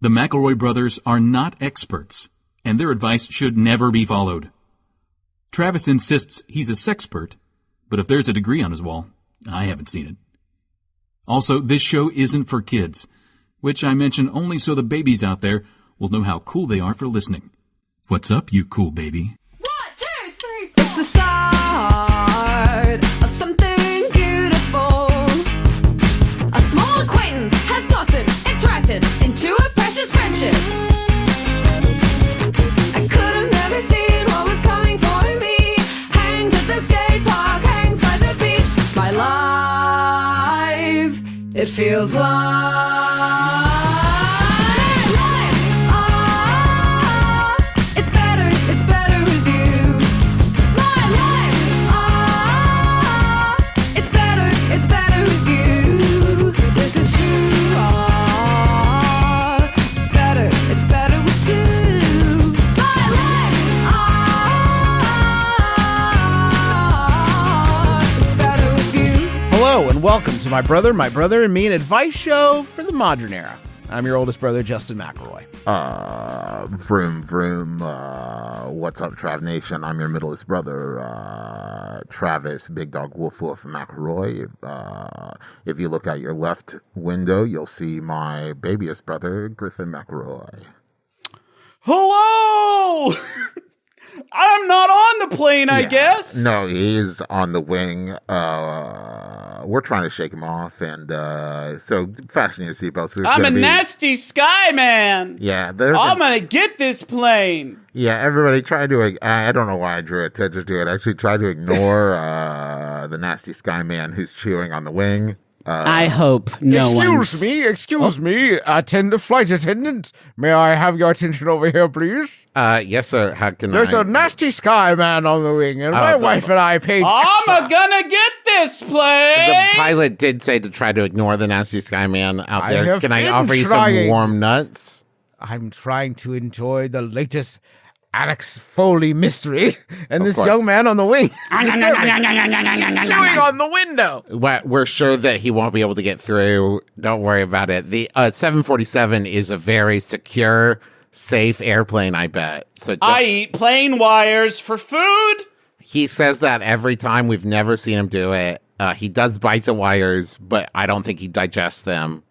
The McElroy brothers are not experts, and their advice should never be followed. Travis insists he's a sexpert, but if there's a degree on his wall, I haven't seen it. Also, this show isn't for kids, which I mention only so the babies out there will know how cool they are for listening. What's up, you cool baby? 1, 2, 3, 4. It's the start of something beautiful. A small acquaintance has blossomed, it's ripened into a precious friendship. I could have never seen what was coming for me. Hangs at the skate park, hangs by the beach. My life, it feels like it's better with you. My life, it's better with you. This is true. It's better with two. My life, it's better with you. Hello and welcome to My Brother and Me, an advice show for the modern era. I'm your oldest brother, Justin McElroy. Vroom, vroom, what's up, Trav Nation? I'm your middleest brother, Travis, Big Dog Woof Woof McElroy. If you look out your left window, you'll see my babyest brother, Griffin McElroy. Hello! I'm not on the plane, I guess. No, he's on the wing. We're trying to shake him off, and so fasten your seatbelts. I'm a nasty sky man. Yeah, I'm gonna get this plane. Yeah, everybody try to. I don't know why I drew attention to it. Actually, try to ignore the nasty sky man who's chewing on the wing. I hope no one. Excuse me, flight attendant. May I have your attention over here, please? Yes, sir. How can There's a nasty sky man on the wing, and my wife and I paid. I'm gonna get this plane. The pilot did say to try to ignore the nasty sky man out there. Can I offer you some warm nuts? I'm trying to enjoy the latest Alex Foley mystery, and this young man on the wing is chewing on the window. We're sure that he won't be able to get through. Don't worry about it. The 747 is a very secure, safe airplane, I bet. So I eat plane wires for food. He says that every time. We've never seen him do it. He does bite the wires, but I don't think he digests them.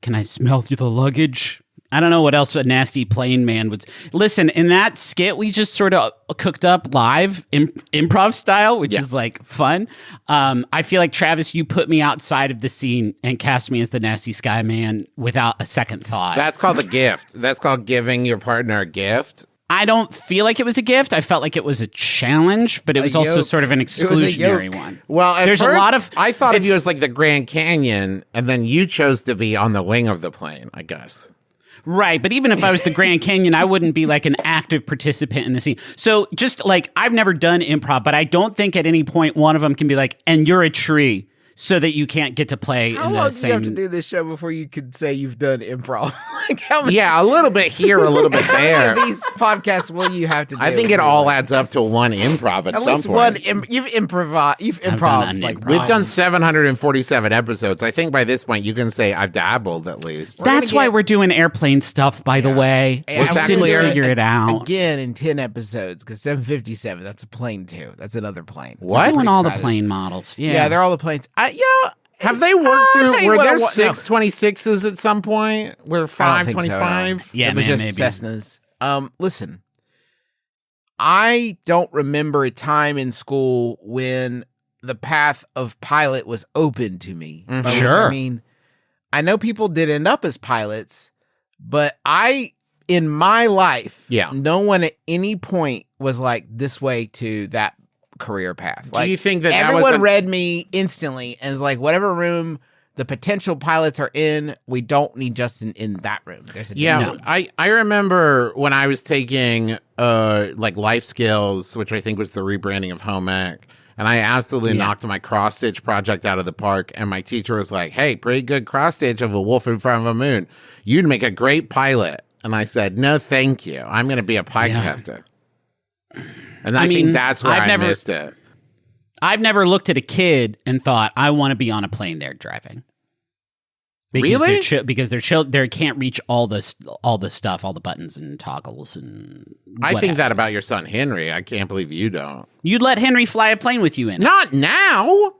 Can I smell through the luggage? I don't know what else a nasty plane man would. Listen, in that skit, we just sort of cooked up live improv style, which is like fun. I feel like, Travis, you put me outside of the scene and cast me as the nasty sky man without a second thought. That's called a gift. That's called giving your partner a gift. I don't feel like it was a gift. I felt like it was a challenge, but it was also sort of an exclusionary one. Well, there's a lot of. I thought of you as like the Grand Canyon, and then you chose to be on the wing of the plane, I guess. Right, but even if I was the Grand Canyon, I wouldn't be like an active participant in the scene. So just like, I've never done improv, but I don't think at any point one of them can be like, and you're a tree, so that you can't get to play How in the long same... do you have to do this show before you could say you've done improv? Yeah, a little bit here, a little bit there. How many of these podcasts will you have to do? I think it all adds up to one improv at some least point. You've improv. We've done 747 episodes. I think by this point you can say I've dabbled at least. That's why we're doing airplane stuff, by the way. Was I that didn't clear? figure it out. Again in 10 episodes, because 757, that's a plane too. That's another plane. What? We're doing all the plane models. Yeah, they're all the planes. Have they worked through? Were there 626s 626s at some point? Were 525? So, yeah, it was man, just maybe. Cessnas. Listen, I don't remember a time in school when the path of pilot was open to me. By which Sure. I mean, I know people did end up as pilots, but in my life, no one at any point was like this way to that career path. Do you think that everyone read me instantly and is like, whatever room the potential pilots are in, we don't need Justin in that room. There's I remember when I was taking like life skills, which I think was the rebranding of home ec, and I absolutely knocked my cross stitch project out of the park. And my teacher was like, "Hey, pretty good cross stitch of a wolf in front of a moon. You'd make a great pilot." And I said, "No, thank you. I'm going to be a podcaster." And I think that's where I missed it. I've never looked at a kid and thought, I want to be on a plane they're driving. Because Really? because they can't reach all the stuff, all the buttons and toggles and. I think whatever. that about your son Henry. I can't believe you don't. You'd let Henry fly a plane with you in it. Not now.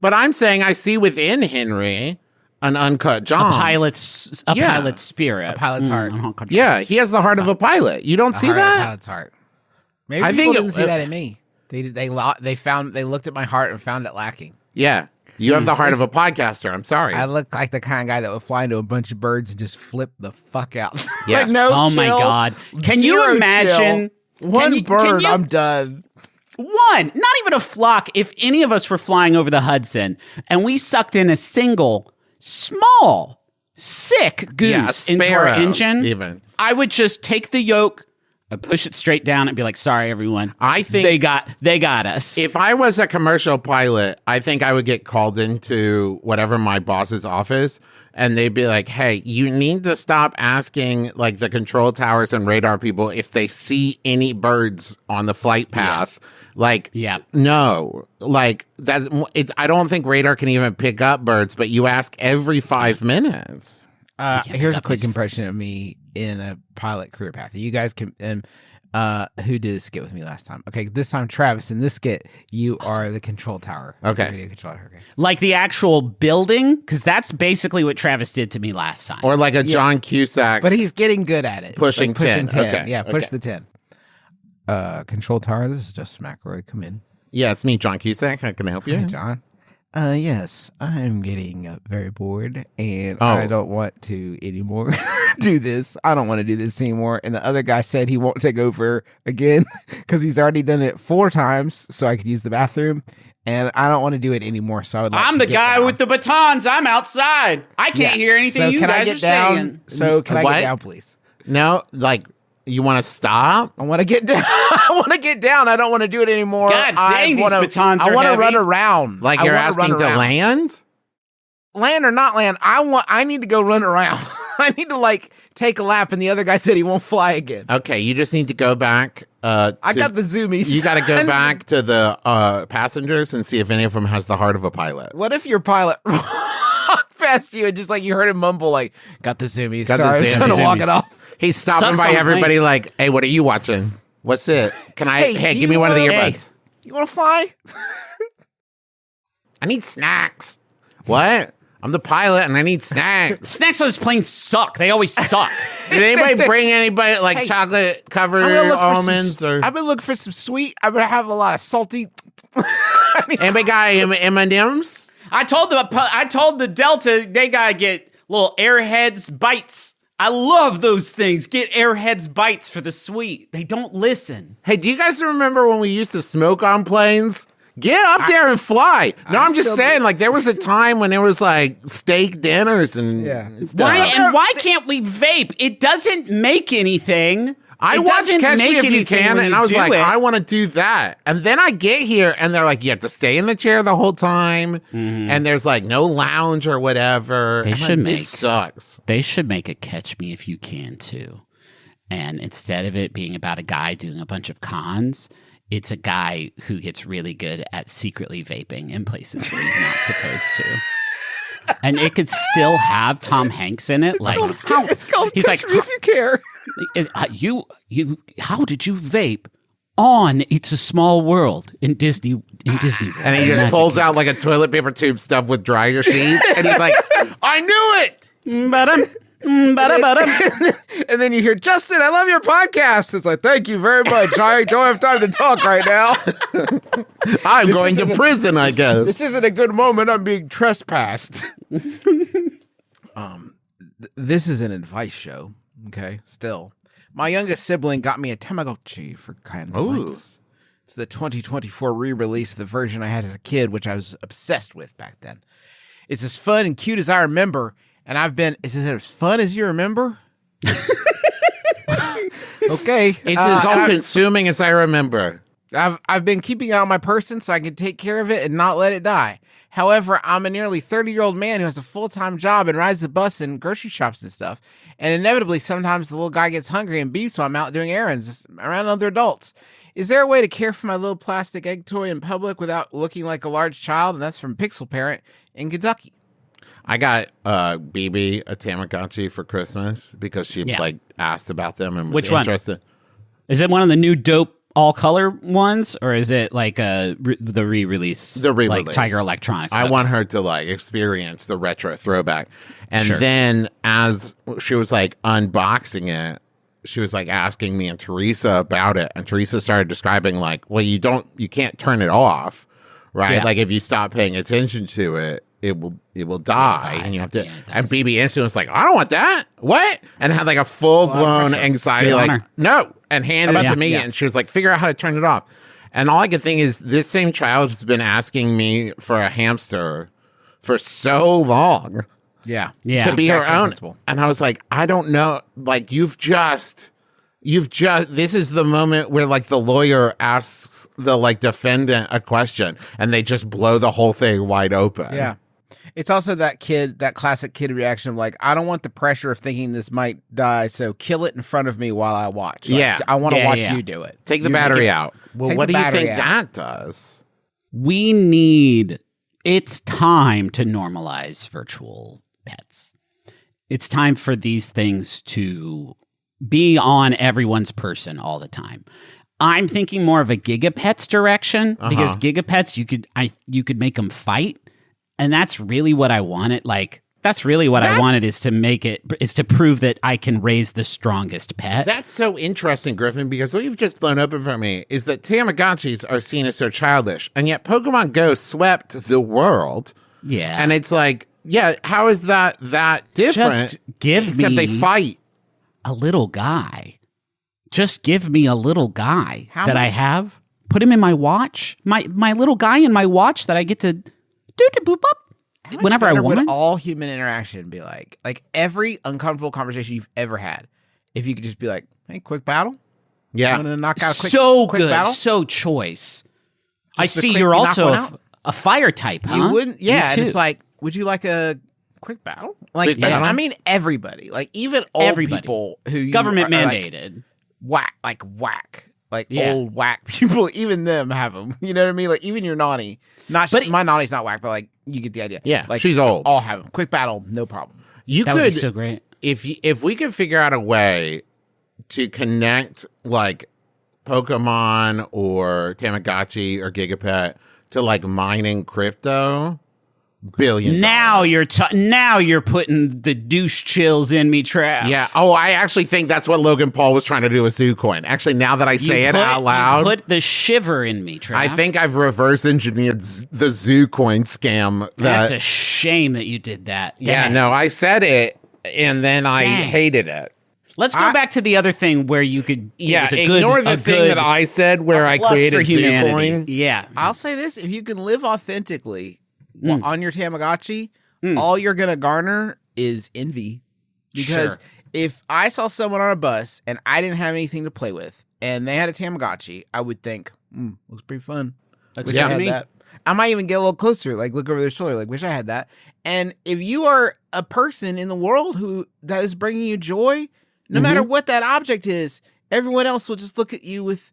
But I'm saying I see within Henry an uncut John. A pilot's spirit, A pilot's heart. Yeah, he has the heart of a pilot. You don't see that? Pilot's heart. Maybe I people think didn't see that in me. They looked at my heart and found it lacking. Yeah. You have the heart of a podcaster. I'm sorry. I look like the kind of guy that would fly into a bunch of birds and just flip the fuck out. Yeah. Like, no Oh my chill, God! Can you zero imagine chill. One can you- bird? can you- I'm done. One, not even a flock. If any of us were flying over the Hudson and we sucked in a single small sick goose into our sparrow, engine, even. I would just take the yoke, I'd push it straight down, and be like, "Sorry, everyone. I think they got us." if I was a commercial pilot, I think I would get called into whatever my boss's office, and they'd be like, "Hey, you need to stop asking like the control towers and radar people if they see any birds on the flight path." Like, no, like that's it's. I don't think radar can even pick up birds, but you ask every 5 minutes. Here's a quick impression of me in a pilot career path. You guys can, who did a skit with me last time? Okay, this time Travis. In this skit, you are the control tower. Okay. Video control tower. Okay. like the actual building, because that's basically what Travis did to me last time. Or like a John Cusack. But he's getting good at it. Pushing 10. Okay, Yeah, push okay. the 10. Control tower, this is just McElroy. Come in. Yeah, it's me, John Cusack. How can I help you? Hey, John. Yes, I'm getting very bored and Oh. I don't want to anymore do this. I don't want to do this anymore. And the other guy said he won't take over again because he's already done it 4 times so I could use the bathroom. And I don't want to do it anymore. So I would like I'm to the get guy down. with the batons. I'm outside. I can't hear anything So you can guys I are get down? saying. So can I What? get down, please? No, like you want to stop? I want to get down. I want to get down. I don't want to do it anymore. God dang, these batons I are want to heavy. run around. Like I you're wanna asking run to around. land? Or not land. I need to go run around. I need to like take a lap, and the other guy said he won't fly again. Okay, you just need to go back. I got the zoomies. You got to go back to the passengers and see if any of them has the heart of a pilot. What if your pilot walked past you and just like you heard him mumble like, "Got the zoomies." Got the Sorry, I'm trying to zoomies. walk it off. He's stopping Sucks by on everybody plane. like, "Hey, what are you watching? What's it? Can I? Hey, do give me you one of the wanna- earbuds. You want to fly? I need snacks. What? I'm the pilot and I need snacks. Snacks on this plane suck. They always suck. Did anybody bring anybody like Hey, chocolate covered I'm gonna look for almonds some, or I've been looking for some sweet. I'm gonna have a lot of salty. anybody got M&Ms? I told the Delta they gotta get little Airheads bites. I love those things. Get Airheads bites for the sweet. They don't listen. Hey, do you guys remember when we used to smoke on planes? Get up there and fly. No, I'm just still saying, like, there was a time when there was, like, steak dinners and stuff. Why can't we vape? It doesn't make anything. I It watched doesn't Catch make Me If You anything Can, when and you I was do like, it. I want to do that. And then I get here, and they're like, you have to stay in the chair the whole time, and there's, like, no lounge or whatever. They I'm should like, make- this sucks. They should make a Catch Me If You Can too. And instead of it being about a guy doing a bunch of cons, it's a guy who gets really good at secretly vaping in places where he's not supposed to. And it could still have Tom Hanks in it. It's called He's Catch like, Me If You Care. how did you vape on It's a Small World in Disney World? And he just pulls out, like, a toilet paper tube stuffed with dryer sheets, and he's like, I knew it! Ba-dum, ba-da-ba-dum. And then you hear, Justin, I love your podcast. It's like, thank you very much. I don't have time to talk right now. I'm going to isn't a- prison, I guess. This isn't a good moment. I'm being trespassed. This is an advice show. Okay, still. My youngest sibling got me a Tamagotchi for kind of Ooh. lights. It's the 2024 re-release of the version I had as a kid, which I was obsessed with back then. It's as fun and cute as I remember, and is it as fun as you remember? Okay. It's as all-consuming as I remember. I've been keeping it on my person so I can take care of it and not let it die. However, I'm a nearly 30-year-old man who has a full-time job and rides the bus and grocery shops and stuff. And inevitably, sometimes the little guy gets hungry and beeps while I'm out doing errands around other adults. Is there a way to care for my little plastic egg toy in public without looking like a large child? And that's from Pixel Parent in Kentucky. I got BB a Tamagotchi for Christmas because she like asked about them and was Which interested. One? Is it one of the new dope all color ones, or is it like the re-release? The re-release, like Tiger Electronics. I want her to like experience the retro throwback, and then as she was like unboxing it, she was like asking me and Teresa about it, and Teresa started describing like, well, you can't turn it off, right? Yeah. Like if you stop paying attention to it, it will die, and you have to. And BB instantly was like, I don't want that. What? And had like a full blown anxiety, like no, and handed it to me, and she was like, figure out how to turn it off. And all I could think is, this same child has been asking me for a hamster for so long. Yeah. To be her own. And I was like, I don't know. Like, you've just, this is the moment where like the lawyer asks the like defendant a question and they just blow the whole thing wide open. Yeah. It's also that classic kid reaction of like, I don't want the pressure of thinking this might die, so kill it in front of me while I watch. Like, I want to watch you do it. Take the battery out. Well, what do you think that does? It's time to normalize virtual pets. It's time for these things to be on everyone's person all the time. I'm thinking more of a Gigapets direction, because Gigapets, you could make them fight. And that's really what I wanted. Like, that's really what I wanted, is to prove that I can raise the strongest pet. That's so interesting, Griffin, because what you've just blown open for me is that Tamagotchis are seen as so childish, and yet Pokemon Go swept the world. Yeah. And it's like, how is that different? Just give except me they fight. A little guy. Just give me a little guy I have. Put him in my watch. My little guy in my watch that I get to boop up whenever I want. Would all human interaction be like every uncomfortable conversation you've ever had, if you could just be like, hey, quick battle? Yeah. Want to knock out a quick, so quick good. battle? So choice. I Just see quick, you're you knock also one out? a fire type, huh? You wouldn't? Yeah. Me And too. it's like, would you like a quick battle? Like, Quick battle? I mean, everybody. Like, even old people who you government are, mandated. Like, whack. Old whack people, even them have them. You know what I mean? Like, even your naughty. My naughty's not whack, but like, you get the idea. Yeah, like, she's old. All have them. Quick battle, no problem. That would be so great. If we could figure out a way to connect like Pokemon or Tamagotchi or Gigapet to like mining crypto, $billion. Now you're putting the douche chills in me, Trav. Yeah. Oh, I actually think that's what Logan Paul was trying to do with Zoocoin. Actually, now that I say it out loud, you put the shiver in me, Trav. I think I've reverse engineered the Zoocoin scam. That's a shame that you did that. Yeah. Dang. No, I said it and then I hated it. Let's go back to the other thing where you could. Ignore the thing that I said where I created Zoocoin. Yeah. I'll say this: if you can live authentically on your Tamagotchi, all you're gonna garner is envy. Because if I saw someone on a bus and I didn't have anything to play with, and they had a Tamagotchi, I would think, looks pretty fun. Wish I had that. I might even get a little closer, like look over their shoulder, like wish I had that. And if you are a person in the world that is bringing you joy, no matter what that object is, everyone else will just look at you with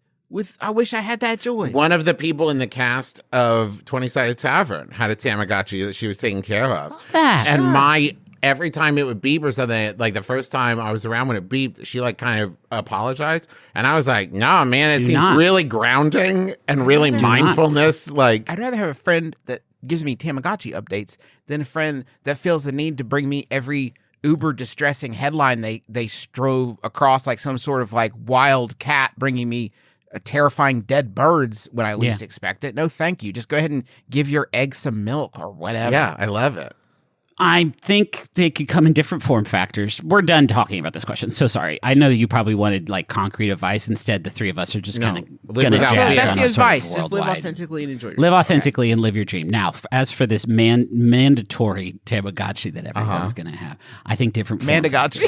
I wish I had that joy. One of the people in the cast of 20-Sided Tavern had a Tamagotchi that she was taking care of. Love that. And every time it would beep or something, like the first time I was around when it beeped, she like kind of apologized. And I was like, no, man, it seems really grounding and really mindfulness. Like, I'd rather have a friend that gives me Tamagotchi updates than a friend that feels the need to bring me every uber distressing headline they strove across, like some sort of like wild cat bringing me terrifying dead birds when I least expect it. No, thank you. Just go ahead and give your egg some milk or whatever. yeah, I love it. I think they could come in different form factors. We're done talking about this question. So sorry. I know that you probably wanted like concrete advice. Instead, the three of us are just kind of going to without jazz fear. That's on the a sort of advice. Just live worldwide. authentically and enjoy your Live authentically and live your dream. Now, as for this mandatory Tamagotchi that everyone's going to have, I think different form Mandagotchi.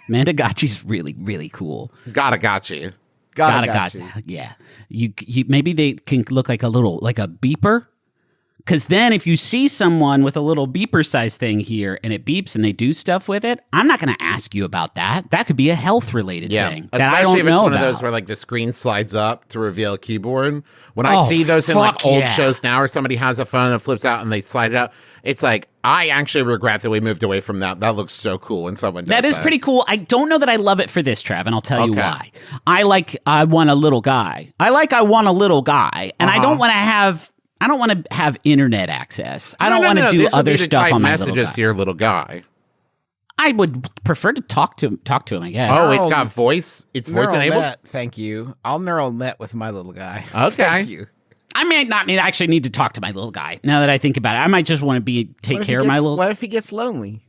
Mandagotchi's really, really cool. Gotchi. Gotta. Yeah. You maybe they can look like a beeper. Because then if you see someone with a little beeper size thing here and it beeps and they do stuff with it, I'm not going to ask you about that. That could be a health related thing that I don't if it's know one about. of those where like the screen slides up to reveal a keyboard. When I see those in like old shows now, where somebody has a phone that flips out and they slide it out, it's like, I actually regret that we moved away from that. That looks so cool when someone does that. That is pretty cool. I don't know that I love it for this, Trav, and I'll tell you why. I want a little guy. I want a little guy, and I don't want to have internet access. I don't want to do other stuff on my little guy. Messages to your little guy. I would prefer to talk to him, I guess. Oh, it's got voice? It's voice enabled? Net, thank you. I'll neural net with my little guy. Okay. Thank you. I may not actually need to talk to my little guy. Now that I think about it, I might just want to take care of my little. What if he gets lonely?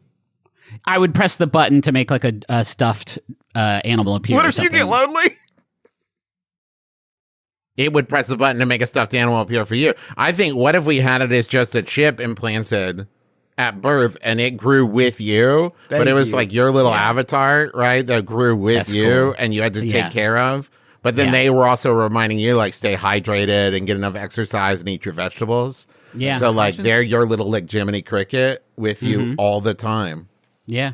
I would press the button to make like a stuffed animal appear. What if you get lonely? It would press the button to make a stuffed animal appear for you. I think, what if we had it as just a chip implanted at birth and it grew with you, but it was like your little avatar, right? That grew with you and you had to take care of. But then they were also reminding you, like, stay hydrated and get enough exercise and eat your vegetables. Yeah. So, like, they're your little, like, Jiminy Cricket with you all the time. Yeah.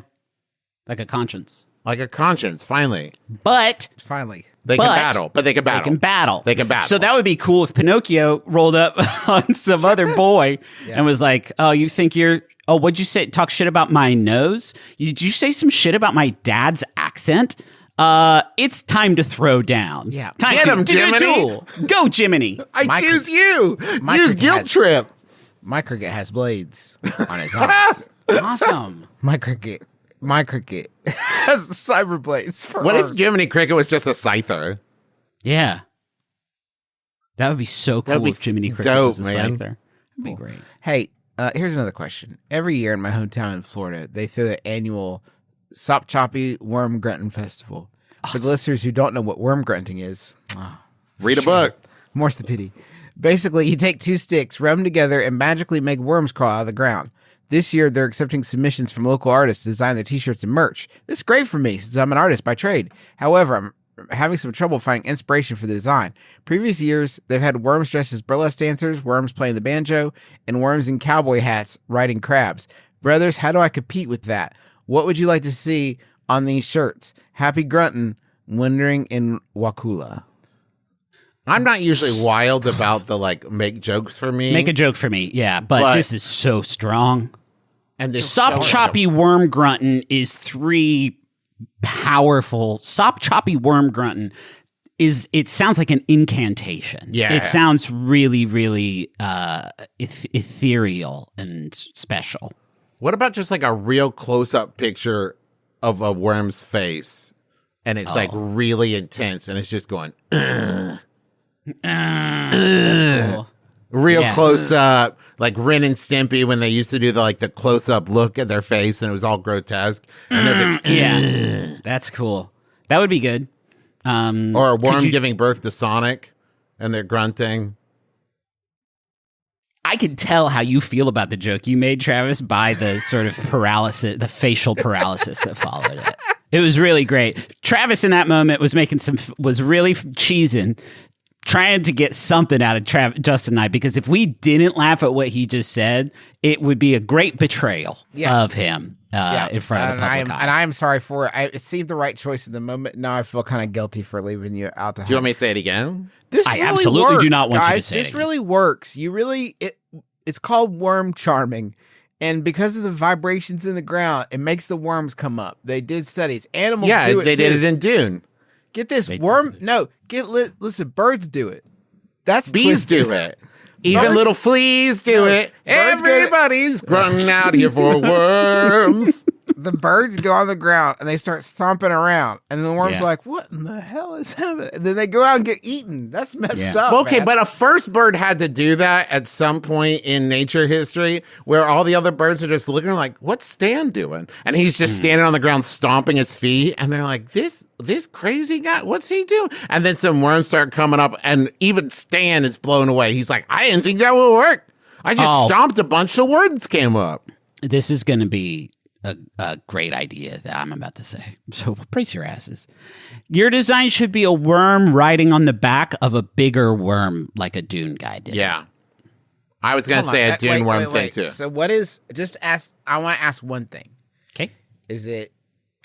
Like a conscience. Like a conscience, finally. But... Finally. They can battle. But they can battle. They can battle. So that would be cool if Pinocchio rolled up on some other boy and was like, oh, you think you're... Oh, what'd you say? Talk shit about my nose? Did you say some shit about my dad's accent? It's time to throw down. Yeah. Time Get him, Jiminy. Go, Jiminy. I choose you. Use guilt trip. My cricket has blades on his arms. Awesome. My cricket has cyber blades for What arms. if Jiminy Cricket was just a scyther? Yeah. That would be so cool That'd be if Jiminy Cricket dope, was a man. scyther. That'd be great. Hey, here's another question. Every year in my hometown in Florida, they throw the annual Sop Choppy Worm Grunting Festival. For the listeners who don't know what worm grunting is, Read a book. more's the pity. Basically, you take two sticks, rub them together, and magically make worms crawl out of the ground. This year, they're accepting submissions from local artists to design their t-shirts and merch. This is great for me, since I'm an artist by trade. However, I'm having some trouble finding inspiration for the design. Previous years, they've had worms dressed as burlesque dancers, worms playing the banjo, and worms in cowboy hats riding crabs. Brothers, how do I compete with that? What would you like to see on these shirts? Happy grunting, wandering in Wakula. I'm not usually wild about the, like, make jokes for me. Make a joke for me, yeah, but this is so strong. And Sop Choppy Worm Grunting is three powerful. Sop Choppy Worm Grunting it sounds like an incantation. Yeah. It sounds really, really ethereal and special. What about just like a real close-up picture of a worm's face, and it's like really intense, and it's just going That's cool. real close-up, like Ren and Stimpy when they used to do the close-up look at their face, and it was all grotesque, and they're just That's cool. That would be good. or a worm giving birth to Sonic, and they're grunting. I could tell how you feel about the joke you made, Travis, by the sort of paralysis, the facial paralysis that followed it. It was really great. Travis in that moment was really cheesing, trying to get something out of Justin and I, because if we didn't laugh at what he just said, it would be a great betrayal of him in front of the public eye. And I am sorry for it. It seemed the right choice in the moment. Now I feel kind of guilty for leaving you out to Do you want me to say it again? This I really absolutely works, do not want you to guys. say this it. really works. It's called worm charming. And because of the vibrations in the ground, it makes the worms come up. They did studies. Animals do it they did it in Dune. Get this, listen, birds do it. That's Bees twisted. do it. Even little fleas do it. Birds go to- Everybody's grunting out here for worms. The birds go on the ground and they start stomping around, and the worms Yeah. are like, "What in the hell is happening?" And then they go out and get eaten. That's messed up. Okay, man. but a first bird had to do that at some point in nature history, where all the other birds are just looking like, "What's Stan doing?" And he's just standing on the ground stomping his feet, and they're like, "This crazy guy, what's he doing?" And then some worms start coming up, and even Stan is blown away. He's like, "I didn't think that would work. I just stomped a bunch of words came up." This is going to be a great idea that I'm about to say. So brace your asses. Your design should be a worm riding on the back of a bigger worm like a Dune guy did. Yeah. I was going to say a dune worm thing wait. too. So what is, just ask, I want to ask one thing. Okay.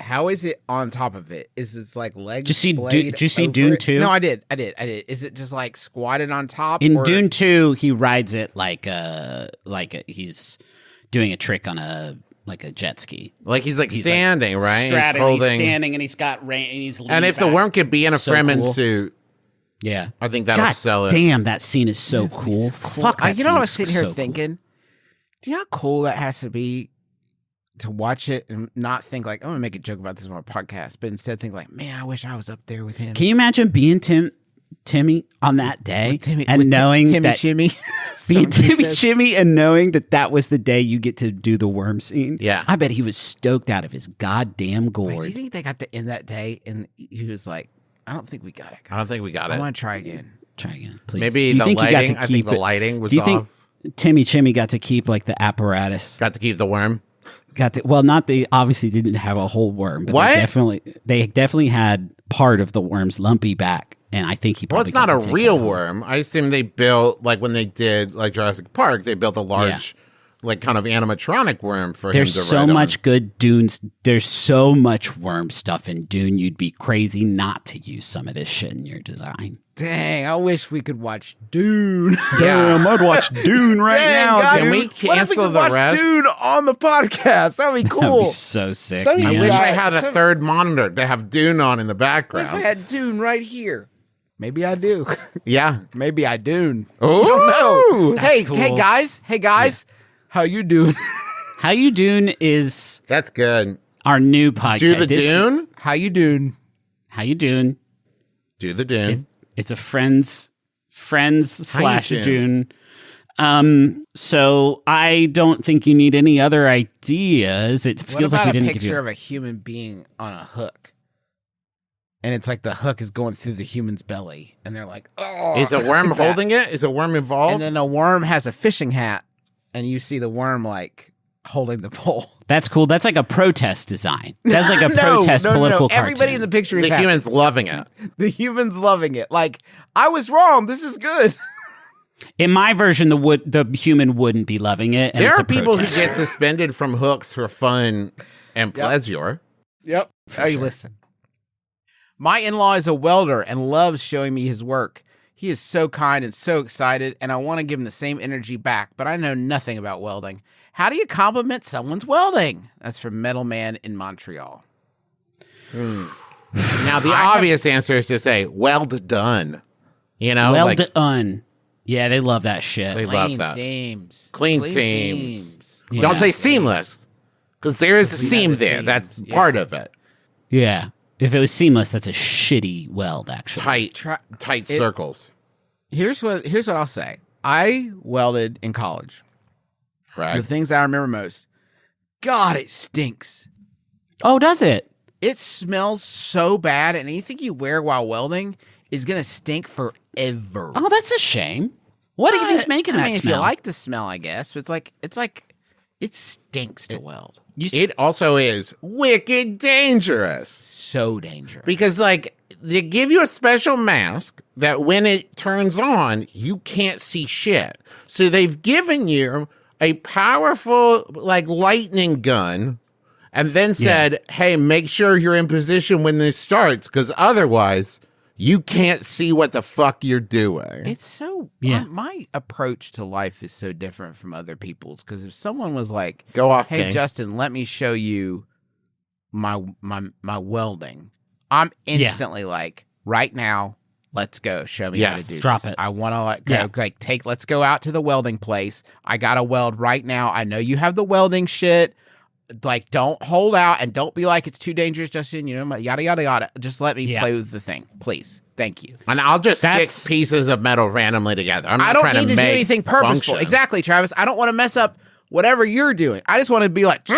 How is it on top of it? Is it like legs? Did you see Dune 2? No, I did. Is it just like squatted on top? In Dune 2, he rides it like he's doing a trick on a jet ski. Like he's standing, right? Straddling, he's standing, and he's got rain, and he's leaning And if the back. worm could be in a So Fremen cool. suit, Yeah. I think that'll God sell it. damn, that scene is so cool. Fuck, that you know what I was scene's sitting here so cool. thinking? Do you know how cool that has to be to watch it and not think like, I'm going to make a joke about this on my podcast, but instead think like, man, I wish I was up there with him. Can you imagine being Timmy on that day Timmy that Chimmy. being Timmy Chimmy and knowing that was the day you get to do the worm scene? Yeah. I bet he was stoked out of his goddamn gourd. Wait, do you think they got to end that day and he was like, I don't think we got it, guys. I don't think we got it. I want to try again. Try again, please. Maybe Do you the think he got lighting. to I think keep the it? lighting was Do you think off. Timmy Chimmy got to keep like the apparatus? Got to keep the worm. Not they obviously didn't have a whole worm, but What? they definitely had part of the worm's lumpy back, and I think he Well, probably it's not got a to take real it home. worm. I assume they built, like when they did like Jurassic Park, they built a large, like kind of animatronic worm for There's him to so ride much on. good Dunes. There's so much worm stuff in Dune. You'd be crazy not to use some of this shit in your design. Dang, I wish we could watch Dune. Damn, I'd watch Dune right Dang, now. guys, Can we what if cancel could the watch rest? Dune on the podcast? That'd be That'd cool. be so sick. So man. you I wish I Yeah. had a So- third monitor to have Dune on in the What if I background. had Dune right here? Maybe I do. Yeah. Maybe I Dune. Oh No. Hey, cool. hey guys, how you doing? How You Dune is That's good. our new podcast. Do the Dune. How you Dune? How You Dune? Do the Dune. It's a friends slash Dune? Dune. So I don't think you need any other ideas. It What feels like about we a didn't give picture you. of a human being on a hook? And it's like the hook is going through the human's belly, and they're like, "Oh!" Is a worm like that. holding it? Is a worm involved? And then a worm has a fishing hat, and you see the worm like holding the pole. That's cool. That's like a protest design. That's like a protest political cartoon. Everybody in the picture is the happy. human's loving it. The humans loving it. Like, I was wrong. This is good. In my version, the human wouldn't be loving it. And There it's are a people who protest. get suspended from hooks for fun and pleasure. Yep. Hey, listen. My in-law is a welder and loves showing me his work. He is so kind and so excited, and I want to give him the same energy back, but I know nothing about welding. How do you compliment someone's welding? That's from Metal Man in Montreal. Now, the obvious answer is to say, well done. You know? Well like, done. Yeah, they love that shit. They love Clean that. seams. Clean seams. Yeah. Don't say seamless, because there is a seam the there. seam. That's Yeah. part of it. Yeah. If it was seamless, that's a shitty weld, actually. Tight circles. Here's what I'll say. I welded in college. Right. The things I remember most. God, it stinks. Oh, does it? It smells so bad, and anything you wear while welding is gonna stink forever. Oh, that's a shame. What do you think's making that I mean, smell? if you like the smell, I guess. But it's like it stinks to weld. It also is wicked dangerous. So dangerous. Because, like, they give you a special mask that when it turns on, you can't see shit. So they've given you a powerful, like, lightning gun and then said, hey, make sure you're in position when this starts, because otherwise you can't see what the fuck you're doing. It's so my approach to life is so different from other people's, because if someone was like, Go off, hey King. Justin, let me show you my welding, I'm instantly like, right now, let's go. Show me how to Yes, do drop this. it. I want to go let's go out to the welding place. I got to weld right now. I know you have the welding shit. Like, don't hold out and don't be like, it's too dangerous, Justin. You know, yada, yada, yada. Just let me play with the thing, please. Thank you. And I'll just That's- stick pieces of metal randomly together. I'm not I don't trying need to to do make anything purposeful. function. Exactly, Travis. I don't want to mess up whatever you're doing. I just want to be like, you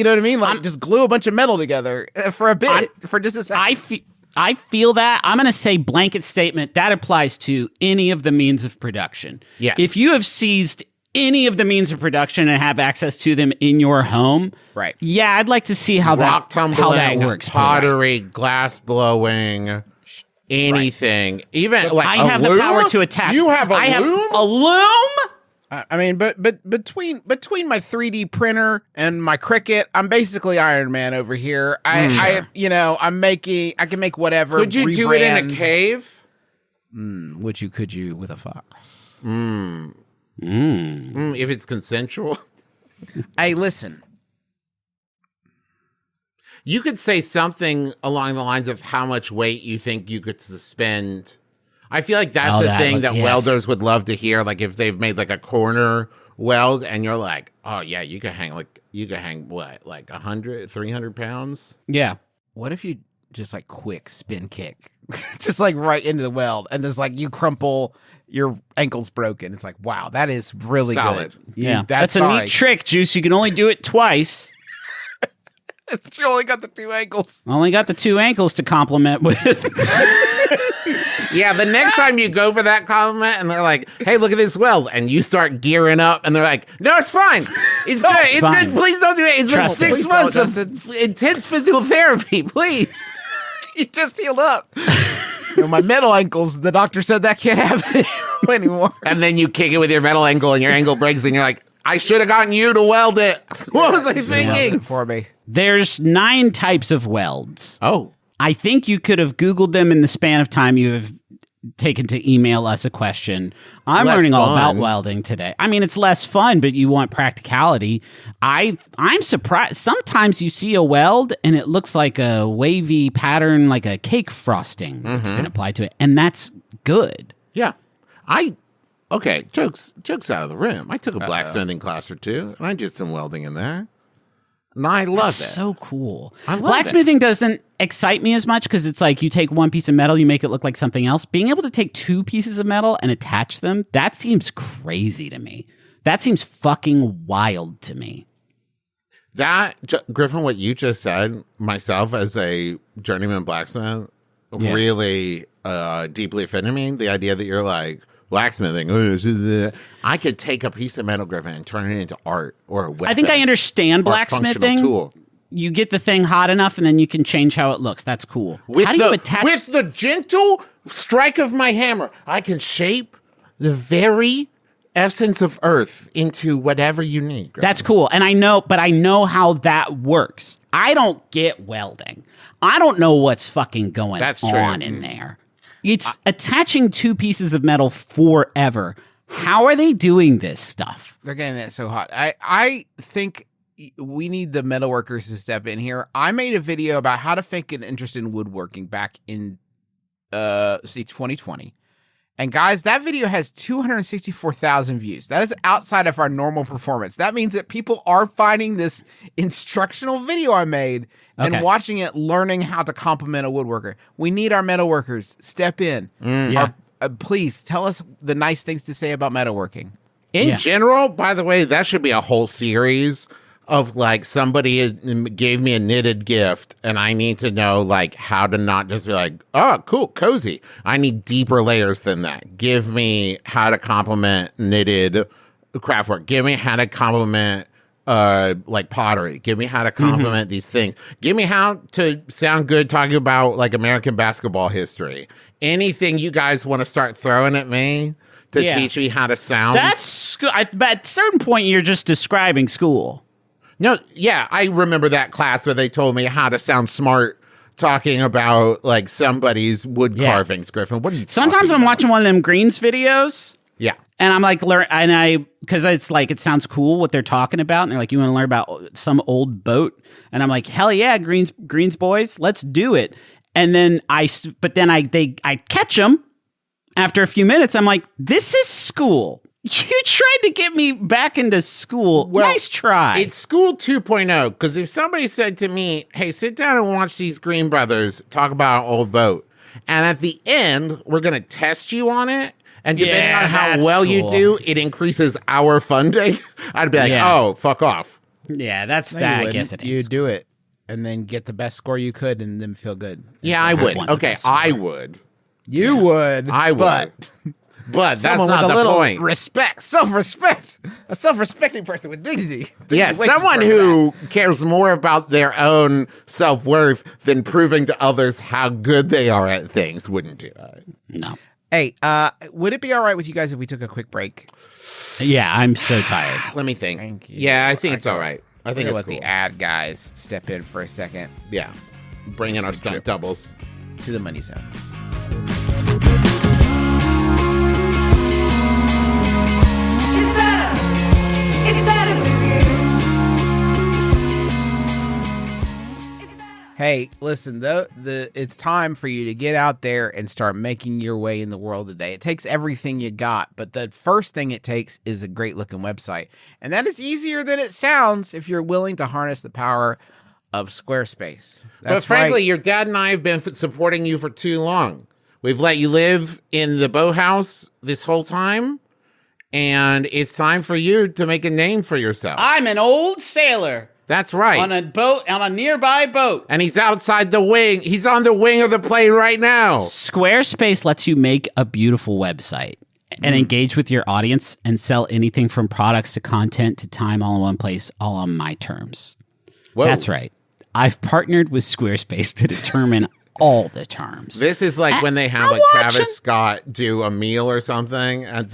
know what I mean? Like, just glue a bunch of metal together for a bit, for just a second. I feel that. I'm going to say blanket statement. That applies to any of the means of production. Yes. If you have seized any of the means of production and have access to them in your home, Right. Yeah, I'd like to see how Rock that tumbling, works. please. pottery, glass blowing, anything. Even like I have the loom? power to attack. You have a I have loom? a loom. I mean, but between my 3D printer and my Cricut, I'm basically Iron Man over here. I can make whatever. Could you do it in a cave? Could you with a fox? If it's consensual. Hey, listen. You could say something along the lines of how much weight you think you could suspend. I feel like that's the thing that welders would love to hear. Like if they've made like a corner weld and you're like, oh yeah, you can hang what, like 100, 300 pounds? Yeah. What if you just like quick spin kick, just like right into the weld and just like you crumple, your ankle's broken. It's like, wow, that is really solid. Good. Yeah. That's a neat trick, Juice. You can only do it twice. You only got the 2 ankles. Only got the 2 ankles to compliment with. Yeah, the next time you go for that compliment and they're like, hey, look at this weld, and you start gearing up and they're like, no, it's fine. It's good. It's fine. good. Please don't do it. It's been 6 months of intense physical therapy. Please. You just healed up. My metal ankles, the doctor said that can't happen anymore. And then you kick it with your metal ankle and your ankle breaks and you're like, I should have gotten you to weld it. What was I thinking? For me. There's 9 types of welds. Oh. I think you could have Googled them in the span of time you have taken to email us a question. I'm learning all about welding today. I mean, it's less fun, but you want practicality. I'm surprised. Sometimes you see a weld and it looks like a wavy pattern, like a cake frosting that's been applied to it. And that's good. Yeah. Okay, jokes out of the room. I took a blacksmithing class or 2, and I did some welding in there. And I love it. So cool. I love Blacksmithing doesn't excite me as much because it's like you take one piece of metal, you make it look like something else. Being able to take 2 pieces of metal and attach them, that seems crazy to me. That seems fucking wild to me. Griffin, what you just said, myself as a journeyman blacksmith, really deeply offended me. The idea that you're like, blacksmithing, I could take a piece of metal, Griffin, and turn it into art or a weapon. I think I understand blacksmithing. Tool. You get the thing hot enough, and then you can change how it looks. That's cool. How do you attach? With the gentle strike of my hammer, I can shape the very essence of Earth into whatever you need. Griffin. That's cool, and I know how that works. I don't get welding. I don't know what's fucking going on in there. It's attaching 2 pieces of metal forever. How are they doing this stuff? They're getting it so hot. I think we need the metalworkers to step in here. I made a video about how to fake an interest in woodworking back in 2020. And guys, that video has 264,000 views. That is outside of our normal performance. That means that people are finding this instructional video I made and watching it, learning how to compliment a woodworker. We need our metalworkers. Step in. Please tell us the nice things to say about metalworking. In general, by the way, that should be a whole series of like somebody gave me a knitted gift and I need to know like how to not just be like, oh, cool, cozy. I need deeper layers than that. Give me how to compliment knitted craftwork. Give me how to compliment like pottery. Give me how to compliment these things. Give me how to sound good talking about like American basketball history. Anything you guys want to start throwing at me to teach me how to sound. That's but at a certain point you're just describing school. No, yeah, I remember that class where they told me how to sound smart talking about like somebody's wood carvings, Griffin. What are you Sometimes I'm watching one of them Greens videos. Yeah. And I'm like, because it's like, it sounds cool what they're talking about. And they're like, you want to learn about some old boat? And I'm like, hell yeah, Greens boys, let's do it. And then I catch them after a few minutes. I'm like, this is school. You tried to get me back into school. Well, nice try. It's school 2.0, because if somebody said to me, hey, sit down and watch these Green brothers talk about an old boat, and at the end, we're going to test you on it, and depending on how well you do, it increases our funding, I'd be like, oh, fuck off. Yeah, that's that. I guess it is. You do it, and then get the best score you could, and then feel good. Yeah, I would. Okay, I would. You would. I would. But that's not the point. Respect, self-respect. A self-respecting person with dignity. Yeah, someone who cares more about their own self-worth than proving to others how good they are at things wouldn't do that. No. Hey, would it be all right with you guys if we took a quick break? Yeah, I'm so tired. Let me think. Thank you. Yeah, I think it's all right. I think We'll it's let cool. the ad guys step in for a second Yeah. Bring in our stunt doubles. to the money zone. It's better with you. It's better. Hey, listen, it's time for you to get out there and start making your way in the world today. It takes everything you got, but the first thing it takes is a great looking website. And that is easier than it sounds if you're willing to harness the power of Squarespace. But frankly, your dad and I have been supporting you for too long. We've let you live in the boathouse this whole time, and it's time for you to make a name for yourself. I'm an old sailor That's right. on a boat, on a nearby boat. And he's outside the wing. He's on the wing of the plane right now. Squarespace lets you make a beautiful website and engage with your audience and sell anything from products to content to time all in one place, all on my terms. Whoa. That's right. I've partnered with Squarespace to determine all the terms. This is like when they have I'm like watching. Travis Scott do a meal or something at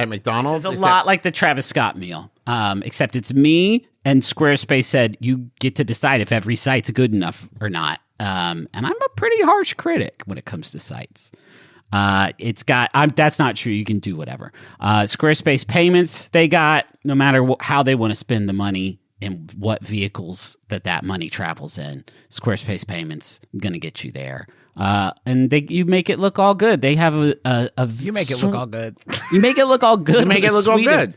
McDonald's. It's a lot like the Travis Scott meal, except it's me, and Squarespace said you get to decide if every site's good enough or not. And I'm a pretty harsh critic when it comes to sites. That's not true. You can do whatever. Squarespace payments, they got no matter how they want to spend the money and what vehicles that money travels in. Squarespace payments going to get you there. And you make it look all good. They have You make it look all good. You make it look all good. You make it look all good.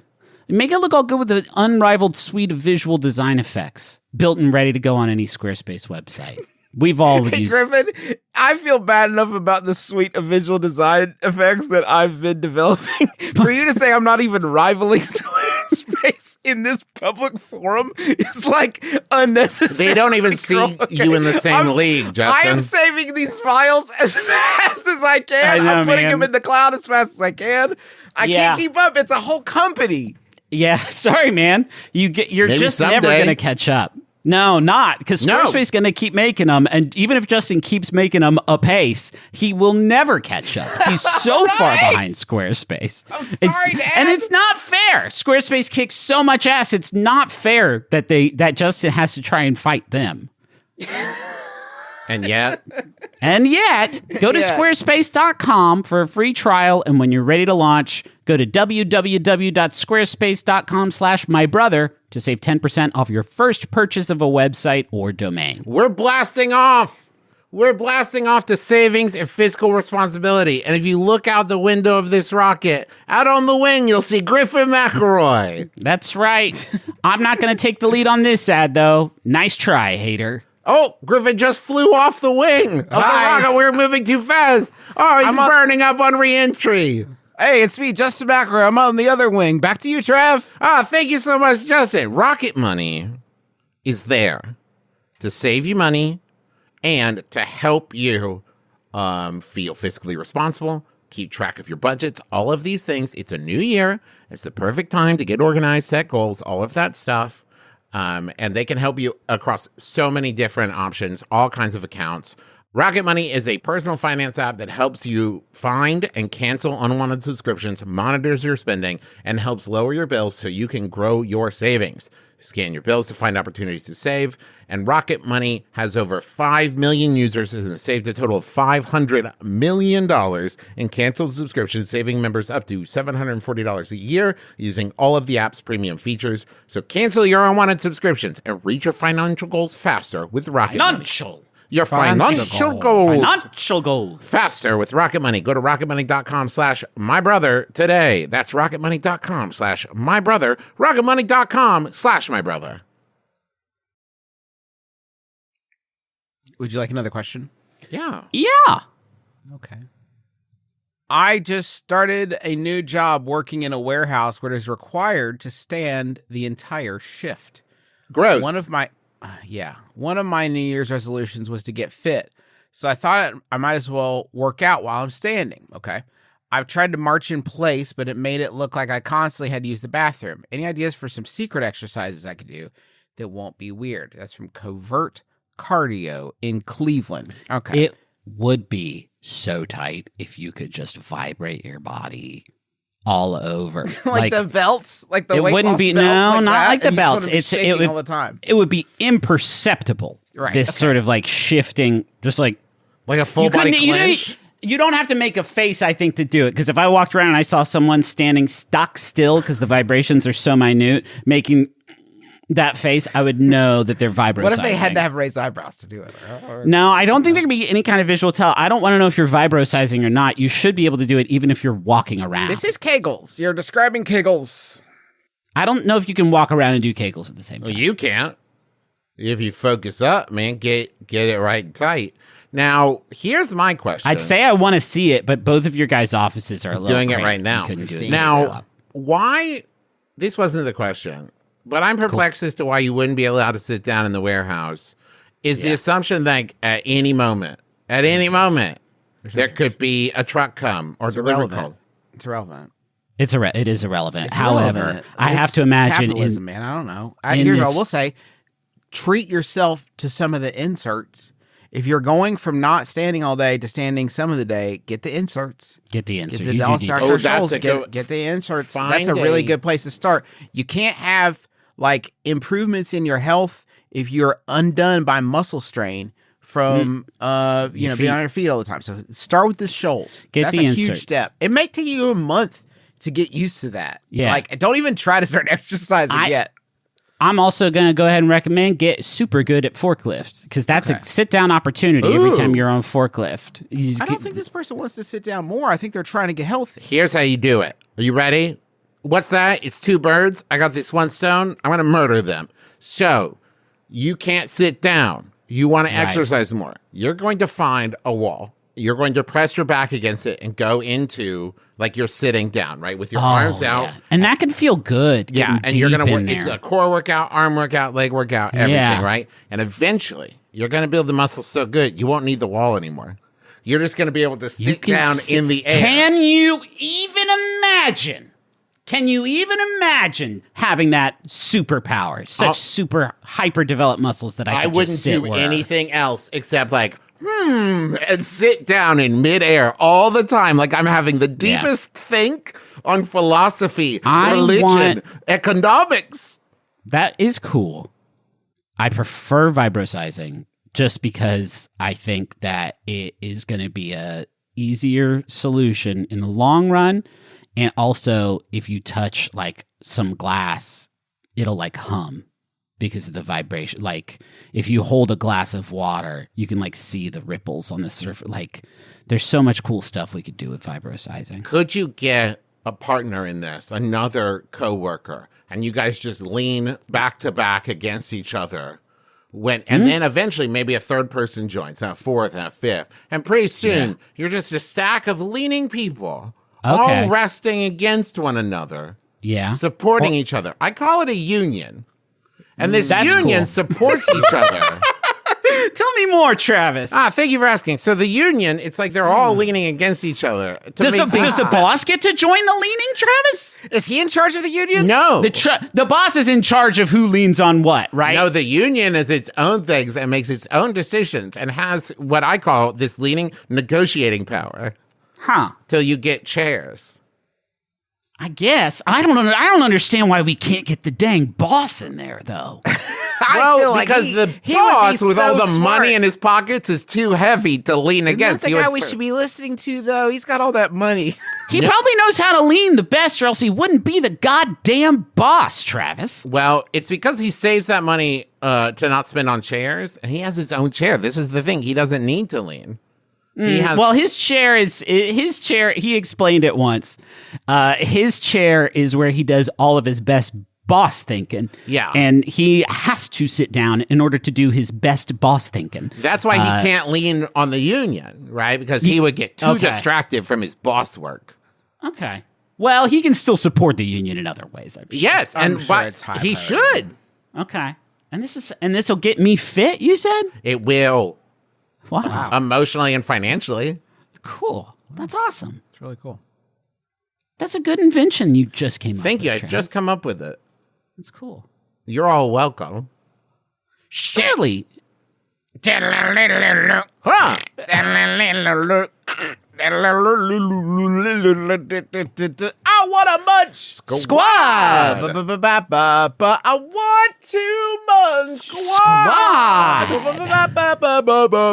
You make it look all good with an unrivaled suite of visual design effects built and ready to go on any Squarespace website. We've all Hey, used. Griffin, I feel bad enough about the suite of visual design effects that I've been developing. For you to say I'm not even rivaling Squarespace in this public forum is like unnecessary. They don't even see you in the same league, Justin. I am saving these files as fast as I can. I know, I'm putting man. them in the cloud as fast as I can. I Yeah. can't keep up. It's a whole company. Yeah, sorry, man. You're Maybe just someday. never going to catch up. No, not because No. Squarespace is going to keep making them, and even if Justin keeps making them apace, he will never catch up. He's so far behind Squarespace. I'm sorry, Dad. And it's not fair. Squarespace kicks so much ass. It's not fair that Justin has to try and fight them. And yet, Go to squarespace.com for a free trial. And when you're ready to launch, go to www.squarespace.com/mybrother to save 10% off your first purchase of a website or domain. we're blasting off. We're blasting off to savings and fiscal responsibility. And if you look out the window of this rocket, out on the wing, you'll see Griffin McElroy. That's right. I'm not going to take the lead on this ad, though. Nice try, hater. Oh, Griffin just flew off the wing of the Nice. rocket. We're moving too fast. Oh, he's burning up on re-entry. Hey, it's me, Justin McElroy. I'm on the other wing. Back to you, Trev. Ah, thank you so much, Justin. Rocket Money is there to save you money and to help you feel fiscally responsible, keep track of your budgets, all of these things. It's a new year. It's the perfect time to get organized, set goals, all of that stuff. And they can help you across so many different options, all kinds of accounts. Rocket Money is a personal finance app that helps you find and cancel unwanted subscriptions, monitors your spending, and helps lower your bills so you can grow your savings. Scan your bills to find opportunities to save. And Rocket Money has over 5 million users and has saved a total of $500 million in canceled subscriptions, saving members up to $740 a year using all of the app's premium features. So cancel your unwanted subscriptions and reach your financial goals faster with Rocket Money. Your financial goals. Financial goals. Faster with Rocket Money. Go to rocketmoney.com/mybrother today. That's rocketmoney.com/mybrother. rocketmoney.com/mybrother. Would you like another question? Yeah. Yeah. Okay. I just started a new job working in a warehouse where it is required to stand the entire shift. Gross. One of my New Year's resolutions was to get fit. So I thought I might as well work out while I'm standing. Okay. I've tried to march in place, but it made it look like I constantly had to use the bathroom. Any ideas for some secret exercises I could do that won't be weird? That's from Covert Cardio in Cleveland. Okay. would be so tight if you could just vibrate your body all over. like the belts, like the it weight wouldn't loss be belts, not that, like the and you just belts. wanna be shaking would all the time. It would be imperceptible. Right, This okay. sort of like shifting, just like a full body clench. You don't have to make a face, I think, to do it. Because if I walked around and I saw someone standing stock still because the vibrations are so minute, making that face, I would know that they're vibrosizing. What if they had to have raised eyebrows to do it? No, I don't think there could be any kind of visual tell. I don't want to know if you're vibrosizing or not. You should be able to do it even if you're walking around. This is Kegels. You're describing Kegels. I don't know if you can walk around and do Kegels at the same time. Well, you can't. If you focus up, man, get it right and tight. Now, here's my question. I'd say I want to see it, but both of your guys' offices are a little doing it cramped. right You now. couldn't do it. Now, why? This wasn't the question, but I'm perplexed as to why you wouldn't be allowed to sit down in the warehouse. Is the assumption that at any moment, there could be a truck come or delivery call? It's irrelevant. It is irrelevant. It's However, irrelevant. I It's have to imagine capitalism, man. I don't know. in Here's what I this- will say: treat yourself to some of the inserts. If you're going from not standing all day to standing some of the day, get the inserts. get the answer. Get the You do Dr. need Oh, to- that's Scholl's, a good- get the inserts. Find That's a really a- good place to start. You can't have like improvements in your health if you're undone by muscle strain from being on your feet all the time. So start with the shoals. Get That's the a huge inserts. step. It may take you a month to get used to that. Yeah. Like don't even try to start exercising yet. I'm also going to go ahead and recommend get super good at forklift because that's a sit-down opportunity every Ooh. time you're on forklift. I don't think this person wants to sit down more. I think they're trying to get healthy. Here's how you do it. Are you ready? What's that? It's 2 birds. I got this 1 stone. I'm going to murder them. So you can't sit down. You want to exercise more. You're going to find a wall. You're going to press your back against it and go into like you're sitting down, right? With your arms out. Yeah. And that can feel good. Yeah, getting and you're going deep to in work. It's there. a core workout, arm workout, leg workout, everything, Yeah. right? And eventually, you're going to build the muscles so good, you won't need the wall anymore. You're just going to be able to You stick down in the air. Can you even imagine? Can you even imagine having that superpower, such super hyper developed muscles that I could wouldn't just sit do where- anything else except like, and sit down in midair all the time. Like I'm having the deepest think on philosophy, I religion, want- economics. That is cool. I prefer vibrosizing just because I think that it is going to be a easier solution in the long run. And also, if you touch like some glass, it'll like hum because of the vibration. Like if you hold a glass of water, you can like see the ripples on the surface. Like there's so much cool stuff we could do with vibrosizing. Could you get a partner in this, another coworker, and you guys just lean back to back against each other? And then eventually maybe a third person joins, a fourth and a fifth. And pretty soon you're just a stack of leaning people Okay. all resting against one another, Yeah. supporting each other. I call it a union. And this That's union cool. supports each other. Tell me more, Travis. Thank you for asking. So the union, it's like they're all leaning against each other. to Does make things- the boss get to join the leaning, Travis? Is he in charge of the union? No. The boss is in charge of who leans on what, right? No, the union is its own things and makes its own decisions and has what I call this leaning negotiating power Huh. till you get chairs. I guess. I don't understand why we can't get the dang boss in there, though. I feel like because he- the he would be boss with all so the smart. money in his pockets is too heavy to lean Isn't that against. the He guy would we fir- should be listening to, though? He's got all that money. He probably knows how to lean the best, or else he wouldn't be the goddamn boss, Travis. Well, it's because he saves that money to not spend on chairs, and he has his own chair. This is the thing. He doesn't need to lean. He has Well, his chair. He explained it once. His chair is where he does all of his best boss thinking. Yeah. And he has to sit down in order to do his best boss thinking. That's why he can't lean on the union, right? Because he would get too Okay. distracted from his boss work. Okay. Well, he can still support the union in other ways. I'm sure. Yes, I'm and sure but it's high he priority. should. Okay. And this will get me fit, you said? It will Wow. emotionally and financially. Cool. That's awesome. It's really cool. That's a good invention you just came up Thank with. you. I Travis. just come up with it. That's cool. You're all welcome. Surely. Huh. I want a munch. Squad. I want to munch. Squad.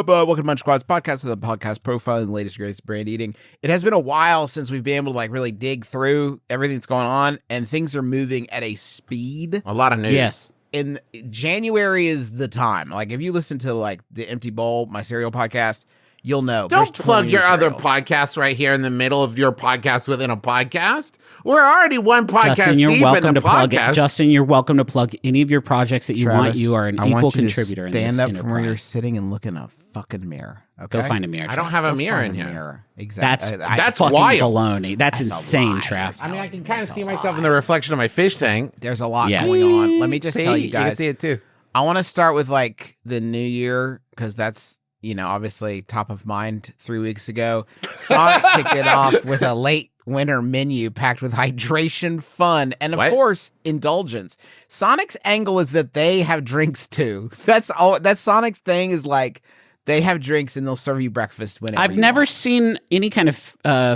Welcome to Munch Squad's podcast with a podcast profiling the latest greatest brand eating. It has been a while since we've been able to like really dig through everything that's going on, and things are moving at a speed. A lot of news. Yes. In January is the time. Like if you listen to like the Empty Bowl, my cereal podcast, you'll know. Don't plug your other podcast right here in the middle of your podcast within a podcast. We're already one podcast Justin, you're deep welcome in the to plug it. podcast. Justin, you're welcome to plug any of your projects that you Travis, want. You are an I equal want you contributor to in this stand up from where you're enterprise. sitting and look in a fucking mirror. Okay? Go find a mirror. I don't Trav. have a Go mirror find in a here. mirror. Exactly. That's That's fucking wild. baloney. That's a insane, lie. Trav. I mean, I can kind of see myself in the reflection of my fish tank. There's a lot Yeah. going on. Let me just tell you You can guys. see it too. I want to start with like the new year because that's, you know, obviously top of mind 3 weeks ago. Sonic kicked it off with a late winter menu packed with hydration, fun, and of What? course, indulgence. Sonic's angle is that they have drinks too. That's all. That's Sonic's thing is like they have drinks and they'll serve you breakfast whenever I've you never want. seen any kind of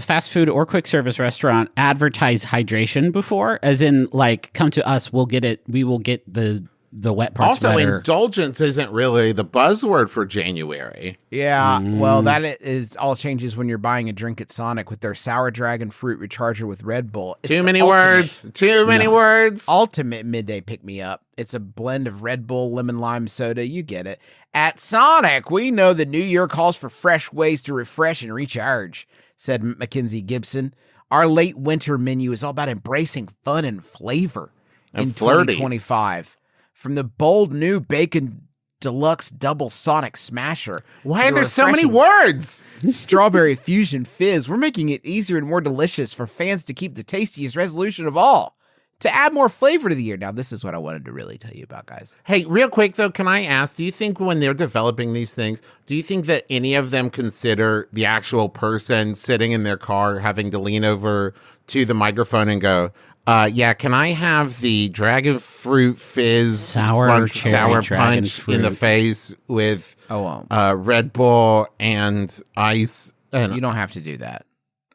fast food or quick service restaurant advertise hydration before, as in like, come to us, we'll get it. We will get the wet parts Also, wetter. indulgence isn't really the buzzword for January. Yeah, well, that is all changes when you're buying a drink at Sonic with their Sour Dragon Fruit Recharger with Red Bull. It's Too the many ultimate- words. Too many words. Ultimate midday pick-me-up. It's a blend of Red Bull, lemon lime soda. You get it. At Sonic, we know the new year calls for fresh ways to refresh and recharge, said Mackenzie Gibson. Our late winter menu is all about embracing fun and flavor And in flirty. 2025. From the bold new Bacon Deluxe Double Sonic Smasher. Why to are the there so many refreshing words? Strawberry Fusion Fizz. We're making it easier and more delicious for fans to keep the tastiest resolution of all. To add more flavor to the year. Now, this is what I wanted to really tell you about, guys. Hey, real quick though, can I ask, do you think when they're developing these things, do you think that any of them consider the actual person sitting in their car having to lean over to the microphone and go, yeah, can I have the dragon fruit fizz Sour cherry sour dragon punch in the fruit. face with Oh, well. Red Bull and ice? And You don't have to do that.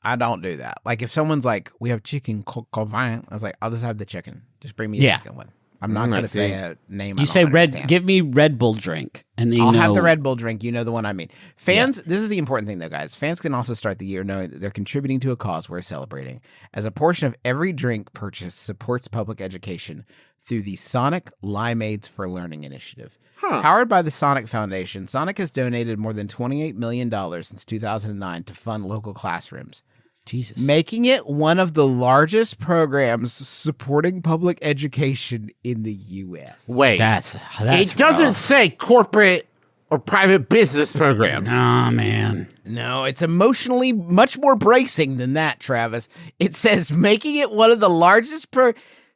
I don't do that. Like, if someone's like, we have chicken coq au vin, I was like, I'll just have the chicken. Just bring me a Yeah. chicken one. I'm not I going to see. say a name. I you don't say understand. give me Red Bull drink, and then I'll have the Red Bull drink. You know the one I mean. Fans, this is the important thing, though, guys. Fans can also start the year knowing that they're contributing to a cause we're celebrating, as a portion of every drink purchase supports public education through the Sonic Limeades for Learning initiative. Powered by the Sonic Foundation, Sonic has donated more than $28 million since 2009 to fund local classrooms, Jesus. making it one of the largest programs supporting public education in the U.S. wait, That's it doesn't rough. say corporate or private business programs. Oh man. No, it's emotionally much more bracing than that, Travis. It says making it one of the largest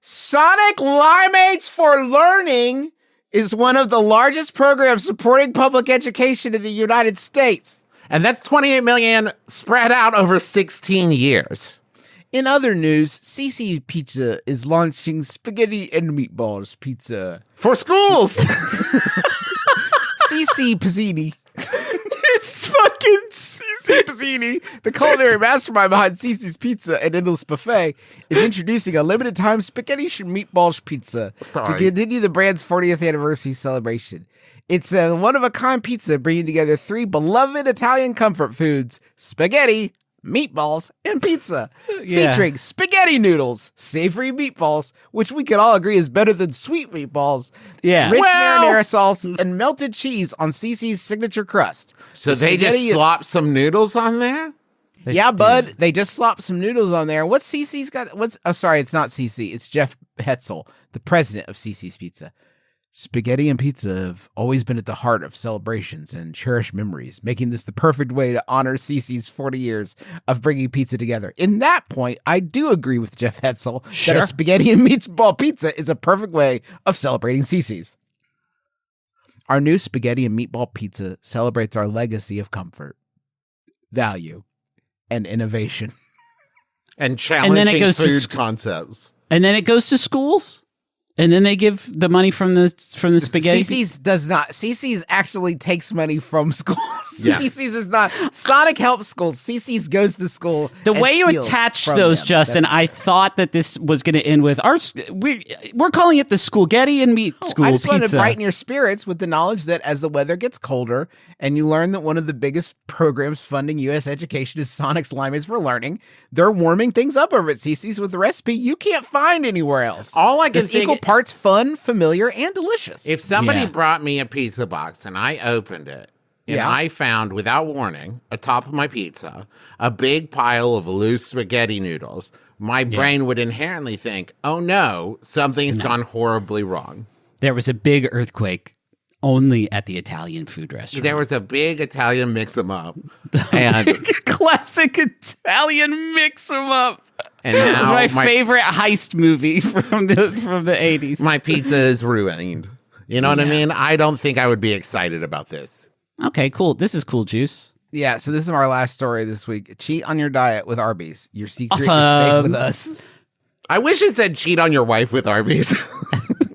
Sonic Limeades for Learning is one of the largest programs supporting public education in the United States. And that's 28 million spread out over 16 years. In other news, CC Pizza is launching spaghetti and meatballs pizza. For schools. CC Pizzini. It's fucking CC Pizzini, the culinary mastermind behind CC's Pizza and Endless Buffet, is introducing a limited time spaghetti and meatballs pizza to Sorry. continue the brand's 40th anniversary celebration. It's a one-of-a-kind pizza bringing together three beloved Italian comfort foods, spaghetti, meatballs, and pizza, featuring spaghetti noodles, savory meatballs, which we can all agree is better than sweet meatballs, Yeah. rich Well- marinara sauce, and melted cheese on CC's signature crust. So The they just spaghetti- slop some noodles on there? Yeah, bud. They just slopped some noodles on there. What's CC's got? Oh, sorry, it's not CC. It's Jeff Hetzel, the president of CC's Pizza. Spaghetti and pizza have always been at the heart of celebrations and cherished memories, making this the perfect way to honor CC's 40 years of bringing pizza together. In that point, I do agree with Jeff Hetzel that Sure. a spaghetti and meatball pizza is a perfect way of celebrating CC's. Our new spaghetti and meatball pizza celebrates our legacy of comfort, value, and innovation. And challenging goes to food sc- concepts. And then it goes to schools. And then they give the money from the spaghetti. CC's does not. CC's actually takes money from schools. Yeah. CC's is not. Sonic helps schools. CC's goes to school. The and way you steals attached from those, them. Justin, I thought that this was going to end with we're calling it the Schoolgetti and Meat School I just wanted to Pizza. brighten your spirits with the knowledge that as the weather gets colder and you learn that one of the biggest programs funding U.S. education is Sonic's Limeys for Learning, they're warming things up over at CC's with a recipe you can't find anywhere else. All I can It's think equal parts fun, familiar, and delicious. if somebody Yeah. brought me a pizza box and I opened it and Yeah. I found, without warning, atop of my pizza, a big pile of loose spaghetti noodles, my brain would inherently think, oh no, something's gone horribly wrong. There was a big earthquake only at the Italian food restaurant. There was a big Italian mix-em-up, and Classic Italian mix-em-up. and That's now my favorite heist movie from the 80s. my pizza is ruined. You know what I mean? I don't think I would be excited about this. Okay, cool. This is cool, Juice. Yeah, so this is our last story this week. Cheat on your diet with Arbys. Your secret is safe Awesome. with us. I wish it said cheat on your wife with Arbys.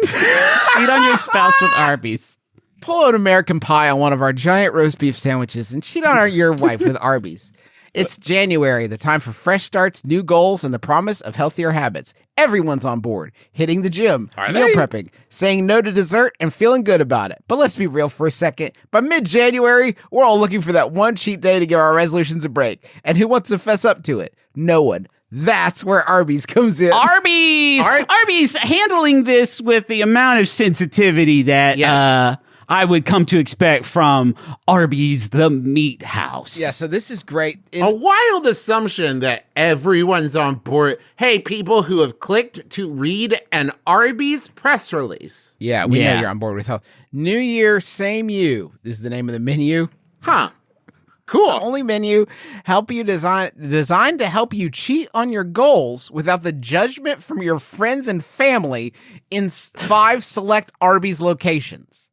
Cheat on your spouse with Arbys. Pull out American Pie on one of our giant roast beef sandwiches and cheat on your wife with Arbys. It's January, the time for fresh starts, new goals, and the promise of healthier habits. Everyone's on board, hitting the gym, Are meal they? prepping, saying no to dessert, and feeling good about it. But let's be real for a second. By mid-January, we're all looking for that one cheat day to give our resolutions a break. And who wants to fess up to it? No one. That's where Arbys comes in. Arby's! Arby's handling this with the amount of sensitivity that Yes. I would come to expect from Arby's, the meat house. Yeah, so this is great. A wild assumption that everyone's on board. Hey, people who have clicked to read an Arby's press release. Yeah, we know Yeah. you're on board with health. New Year, same you. This is the name of the menu. Huh. The Cool. only menu designed to help you cheat on your goals without the judgment from your friends and family in 5 select Arby's locations.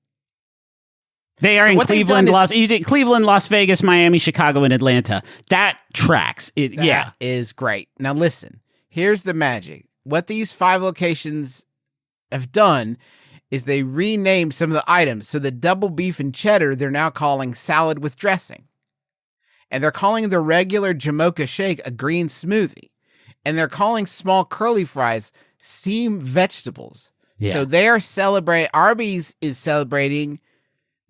They are So in what they've Cleveland, done is- you did Cleveland, Las Vegas, Miami, Chicago, and Atlanta. That tracks. Yeah. That is great. Now listen, here's the magic. What these 5 locations have done is they renamed some of the items. So the double beef and cheddar, they're now calling salad with dressing. And they're calling the regular Jamocha shake a green smoothie. And they're calling small curly fries steamed vegetables. Yeah. So they are celebrating, Arby's is celebrating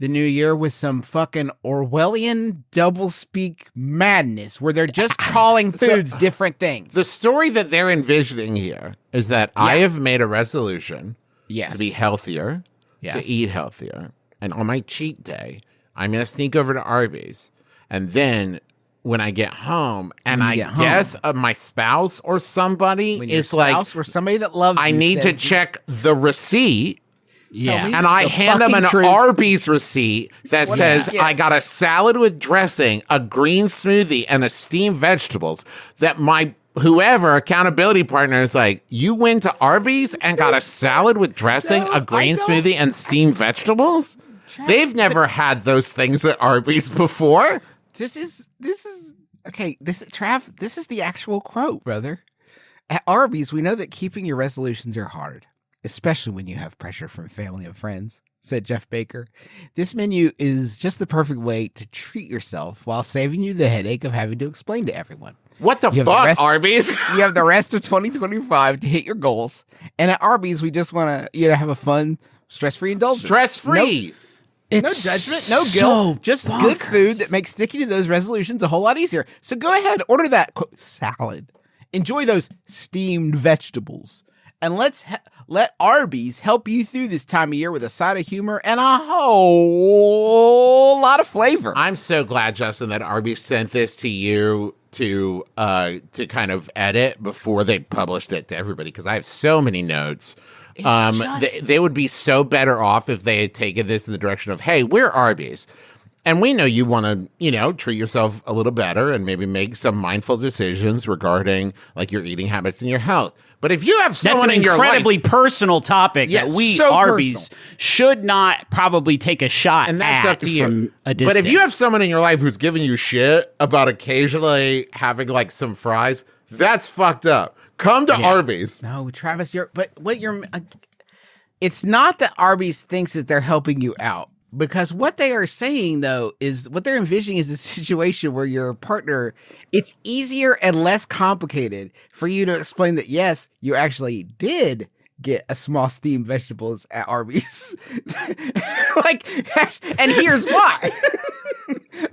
the new year with some fucking Orwellian doublespeak madness where they're just calling foods different things. The story that they're envisioning here is that I have made a resolution Yes. to be healthier, Yes. to eat healthier. And on my cheat day, I'm going to sneak over to Arby's. And then when I get home, and When you I get home. guess my spouse or somebody When your is like, spouse or somebody that loves I you need to says, check the receipt. Yeah. me. And I The hand them fucking an truth. Arby's receipt that What says, did you get? I got a salad with dressing, a green smoothie, and a steamed vegetables. That my whoever accountability partner is like, you went to Arby's and got a salad with dressing, No, a green I don't. smoothie, and steamed vegetables? They've never had those things at Arby's before. This is okay. Trav, this is the actual quote, brother. At Arby's, we know that keeping your resolutions are hard, especially when you have pressure from family and friends, said Jeff Baker. This menu is just the perfect way to treat yourself while saving you the headache of having to explain to everyone. What the You have the fuck, rest- Arby's? You have the rest of 2025 to hit your goals. And at Arby's, we just want to have a fun, stress-free indulgence. Stress-free. No judgment, no guilt, just good food that makes sticking to those resolutions a whole lot easier. So go ahead, order that quote, salad. Enjoy those steamed vegetables. And let Arby's help you through this time of year with a side of humor and a whole lot of flavor. I'm so glad, Justin, that Arby's sent this to you to kind of edit before they published it to everybody, because I have so many notes. They would be so better off if they had taken this in the direction of, hey, we're Arby's. And we know you want to, treat yourself a little better and maybe make some mindful decisions regarding like your eating habits and your health. But if you have That's someone an in your incredibly life, personal topic Yes, that we so Arby's should not probably take a shot and that's at up to you. from a distance. But if you have someone in your life who's giving you shit about occasionally having like some fries, that's fucked up. Come to Arby's. No, Travis, It's not that Arby's thinks that they're helping you out. Because what they are saying, though, is what they're envisioning is a situation where your partner, it's easier and less complicated for you to explain that, yes, you actually did get a small steamed vegetables at Arby's. Like, and here's why.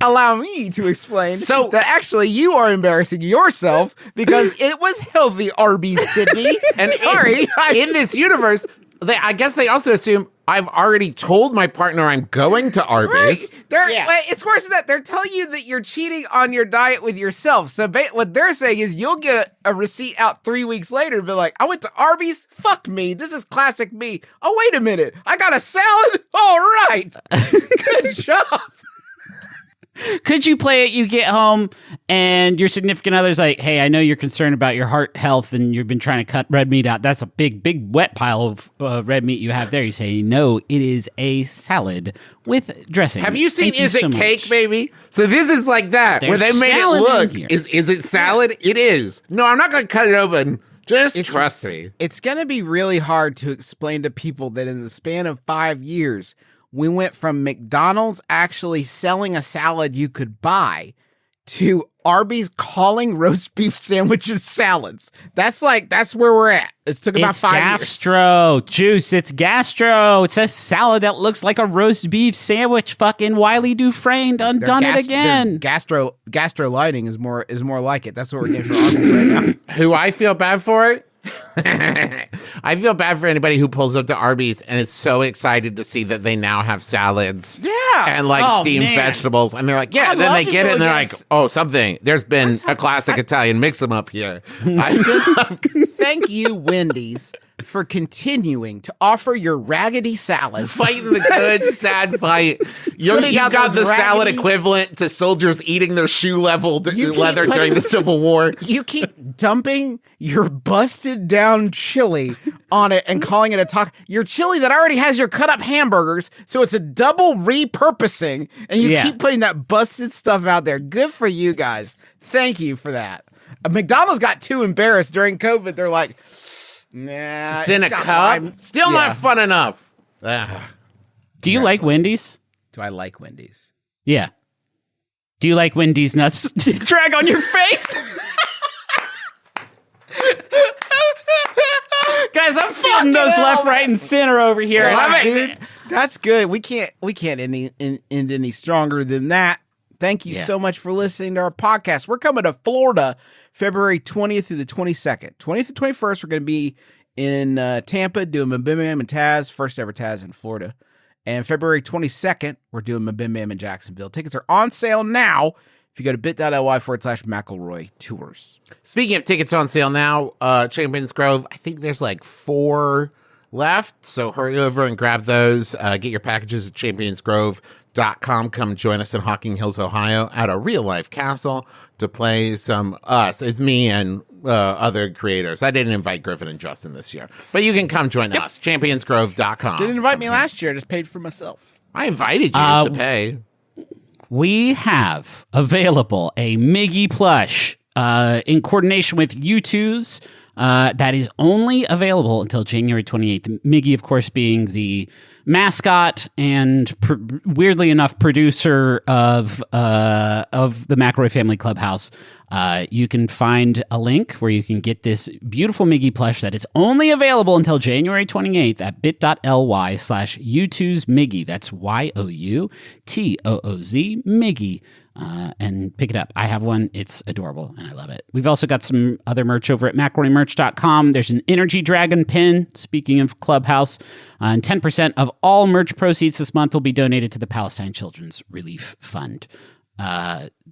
Allow me to explain that actually you are embarrassing yourself because it was healthy, Arby's, Sydney. And sorry, in this universe, I guess they also assume I've already told my partner I'm going to Arbys. Right. It's worse than that. They're telling you that you're cheating on your diet with yourself. So what they're saying is you'll get a receipt out 3 weeks later and be like, I went to Arby's? Fuck me. This is classic me. Oh, wait a minute. I got a salad? All right. Good job. Could you play it? You get home and your significant other's like, hey, I know you're concerned about your heart health and you've been trying to cut red meat out. That's a big wet pile of red meat you have there. You say, no, it is a salad with dressing. Have you seen Thank Is you It so Cake, much. baby? So this is like that, where There's they made it salad in look. here. Is it salad? It is. No, I'm not going to cut it open. Just trust me. It's going to be really hard to explain to people that in the span of 5 years, we went from McDonald's actually selling a salad you could buy to Arby's calling roast beef sandwiches salads. That's where we're at. It took about 5 years. Gastro juice. It's gastro. It's a salad that looks like a roast beef sandwich. Fucking Wiley Dufresne done it again. Gastro lighting is more like it. That's what we're getting for Arby's right now. Who I feel bad for? I feel bad for anybody who pulls up to Arby's and is so excited to see that they now have salads. Yeah. And steamed vegetables. And they're like, yeah. I Then they love get it and they're people like, oh, something. There's been a classic Italian mix 'em up here. Thank you, Wendy's, for continuing to offer your raggedy salads. Fighting the good, sad fight. You out got those the salad raggedy- equivalent to soldiers eating their shoe-level You keep leather during putting- the Civil War. You keep dumping your busted down chili on it and calling it a taco. Your chili that already has your cut up hamburgers, so it's a double repurposing, and you keep putting that busted stuff out there. Good for you guys. Thank you for that. McDonald's got too embarrassed during COVID. They're like, nah. It's in a got cup. lime. Still not fun enough. Ugh. Do you like Wendy's? Do I like Wendy's? Yeah. Do you like Wendy's nuts? Drag on your face. Guys, I'm feeding those left, right, and center over here. Yeah, dude, that's good. We can't end any stronger than that. Thank you so much for listening to our podcast. We're coming to Florida February 20th through the 22nd. 20th and 21st, we're going to be in Tampa doing MBMBaM and Taz, first ever Taz in Florida. And February 22nd, we're doing MBMBaM in Jacksonville. Tickets are on sale now if you go to bit.ly/McElroy Tours. Speaking of tickets on sale now, Champions Grove, I think there's like 4 left. So hurry over and grab those. Get your packages at championsgrove.com. Come join us in Hocking Hills, Ohio at a real life castle to play some us. It's me and other creators. I didn't invite Griffin and Justin this year, but you can come join us. Championsgrove.com. Didn't invite me last year. I just paid for myself. I invited you to pay. We have available a Miggy plush in coordination with U2's that is only available until January 28th. Miggy, of course, being the mascot and weirdly enough producer of the McElroy Family Clubhouse. You can find a link where you can get this beautiful Miggy plush that is only available until January 28th at bit.ly/U2's Miggy. That's YOUTOOZ Miggy. And pick it up. I have one. It's adorable, and I love it. We've also got some other merch over at McElroymerch.com. There's an Energy Dragon pin, speaking of Clubhouse, and 10% of all merch proceeds this month will be donated to the Palestine Children's Relief Fund.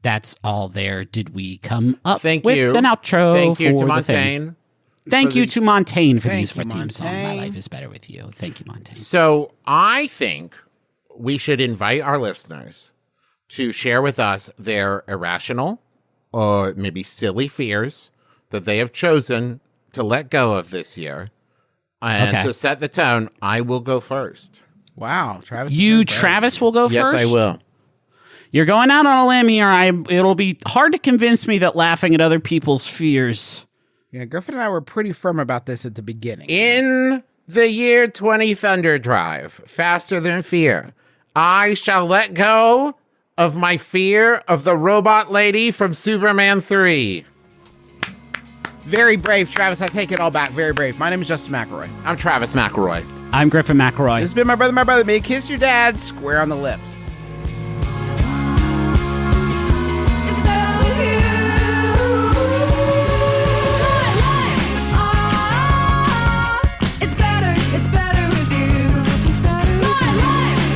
That's all there. Did we come up with an outro? Thank you for to the thing? Montaigne. Thank you to Montaigne for the use of our you, theme song. My Montaigne. life is better with you. Thank you, Montaigne. So I think we should invite our listeners to share with us their irrational or maybe silly fears that they have chosen to let go of this year. And to set the tone, I will go first. Wow, Travis. Travis, will go first? Yes, I will. You're going out on a limb here. It'll be hard to convince me that laughing at other people's fears. Yeah, Griffin and I were pretty firm about this at the beginning. In The year 20 Thunder Drive, faster than fear. I shall let go of my fear of the robot lady from Superman 3. Very brave, Travis. I take it all back. Very brave. My name is Justin McElroy. I'm Travis McElroy. I'm Griffin McElroy. This has been my brother. May you kiss your dad square on the lips. It's better with you. It's better with you. My life,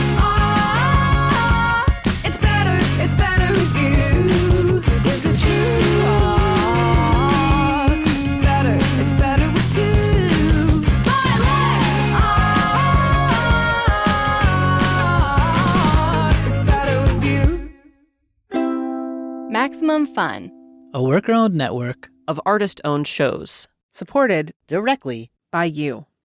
it's better with you. Yes, it's true. It's better with two. My life, it's better with you. Maximum Fun, A worker-owned network of artist-owned shows. Supported directly by you.